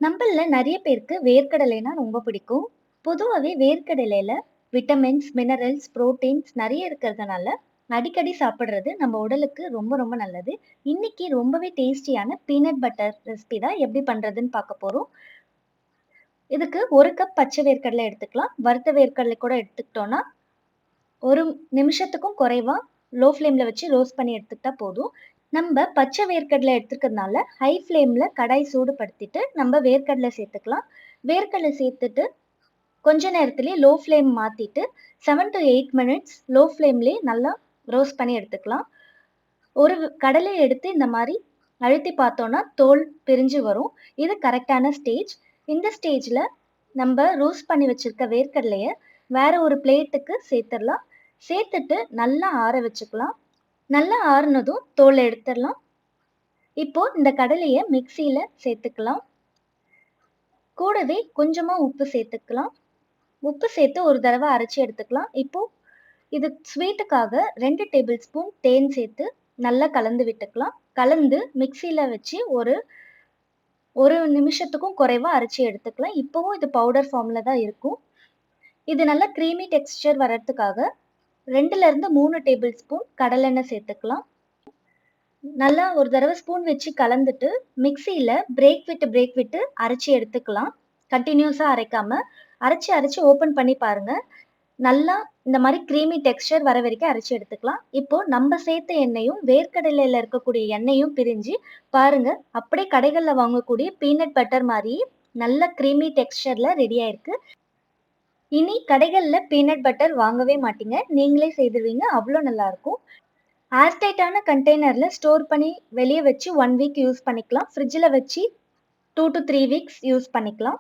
நம்மள நெறைய பேருக்கு வேர்க்கடலைனா ரொம்ப பிடிக்கும். பொதுவாவே வேர்க்கடலையில விட்டமின்ஸ், மினரல்ஸ், புரோட்டீன்ஸ் நெறைய இருக்கிறதுனால, அடிக்கடி சாப்பிடுறது நம்ம உடலுக்கு ரொம்ப ரொம்ப நல்லது. இன்னைக்கு ரொம்பவே டேஸ்டியான பீனட் பட்டர் ரெசிபி தான் எப்படி பண்றதுன்னு பார்க்க போறோம். இதுக்கு 1 கப் பச்சை வேர்க்கடலை எடுத்துக்கலாம். வறுத்த வேர்க்கடலை கூட எடுத்துக்கிட்டோம்னா, 1 நிமிஷத்துக்கும் குறைவா லோ ஃப்ளேம்ல வச்சு ரோஸ்ட் பண்ணி எடுத்துக்கிட்டா போதும். நம்ப பச்சை வேர்க்கடலை எடுத்துக்கிறதுனால, ஹை ஃப்ளேம்ல கடாய் சூடுபடுத்திட்டு, நம்ப வேர்க்கடலை சேர்த்துக்கலாம். வேர்க்கடலை சேர்த்துட்டு, கொஞ்ச நேரத்திலேயே லோ ஃப்ளேம் மாத்திட்டு, 7 டூ 8 மினிட்ஸ் லோ ஃப்ளேம்லயே நல்லா ரோஸ்ட் பண்ணி எடுத்துக்கலாம். ஒரு கடலைய எடுத்து இந்த மாரி அழுத்தி பார்த்தோம்னா, தோல் பிரிஞ்சு வரும். இது கரெக்ட்டான ஸ்டேஜ். இந்த ஸ்டேஜ்ல நம்ப ரோஸ்ட் பண்ணி வச்சிருக்க வேர்க்கடலைய வேற ஒரு பிளேட்டுக்கு சேர்த்துறலாம். சேர்த்துட்டு நல்லா ஆற வச்சுக்கலாம். நல்லா ஆறுனதும் தோல எடுத்துறலாம். இப்போ இந்த கடலைய மிக்ஸியில சேர்த்துக்கலாம். கூடவே கொஞ்சமா உப்பு சேர்த்துக்கலாம். உப்பு சேர்த்து ஒரு தடவ அரைச்சு எடுத்துக்கலாம். இப்போ இது ஸ்வீட்டுக்காக 2 டேபிள் ஸ்பூன் தேன் சேர்த்து நல்லா கலந்து விட்டுக்கலாம். கலந்து மிக்ஸியில வச்சு ஒரு 1 நிமிஷத்துக்கும் குறைவா அரைச்சு எடுத்துக்கலாம். இப்பவும் இது பவுடர் ஃபார்ம்ல தான் இருக்கும். இது நல்லா கிரீமி டெக்ஸ்சர் வர்றதுக்காக 2ல இருந்து 3 டேபிள் ஸ்பூன் கடலெண்ணெய் சேர்த்துக்கலாம். நல்லா ஒரு தடவ ஸ்பூன் வச்சு கலந்துட்டு, மிக்ஸியில பிரேக் விட்டு அரைச்சு எடுத்துக்கலாம். கன்டினியூஸா அரைக்காம, அரைச்சு ஓப்பன் பண்ணி பாருங்க. நல்லா இந்த மாரி கிரீமி டெக்ஸ்சர் வர வரைக்கும் அரைச்சு எடுத்துக்கலாம். இப்போ நம்ப சேர்த்த எண்ணெயும், வேர்க்கடலையில இருக்கக்கூடிய எண்ணெயும் பிரிஞ்சு, பாருங்க அப்படியே கடைகள்ல வாங்கக்கூடிய பீனட் பட்டர் மாரியே நல்ல கிரீமி டெக்ஸ்சர்ல ரெடி ஆயிருக்கு. இனி கடைகள்ல பீனட் பட்டர் வாங்கவே மாட்டீங்க. நீங்களே செய்துருவீங்க. அவ்ளோ நல்லாருக்கும். ஏர்டைட்டான கண்டெய்னர்ல ஸ்டோர் பண்ணி வெளிய வச்சு 1 வீக் யூஸ் பண்ணிக்கலாம். ஃப்ரிட்ஜ்ல வச்சு 2 டூ 3 வீக்ஸ் யூஸ் பண்ணிக்கலாம்.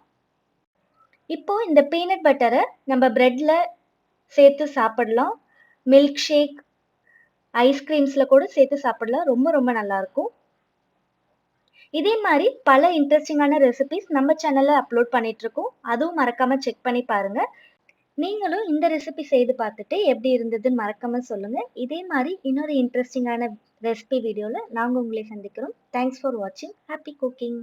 இப்போ இந்த பீனட் பட்டர நம்ம பிரெட்ல சேர்த்து சாப்பிடலாம். மில்க் ஷேக், ஐஸ்கிரீம்ஸ்ல கூட சேர்த்து சாப்பிடலாம். ரொம்ப ரொம்ப நல்லாருக்கும். இதே மாரி பல இன்ட்ரஸ்டிங்கான ரெசிபீஸ் நம்ம சேனல்ல அப்லோட் பண்ணிட்டுருக்கோம். அதுவும் மறக்காம செக் பண்ணி பாருங்க. நீங்களும் இந்த ரெசிபி செய்து பார்த்துட்டு எப்படி இருந்ததுன்னு மறக்காம சொல்லுங்க. இதே மாரி இன்னொரு இன்ட்ரஸ்டிங்கான ரெசிபி வீடியோல நாங்க உங்களை சந்திக்கிறோம். தேங்க்ஸ் ஃபார் வாட்சிங். Happy cooking.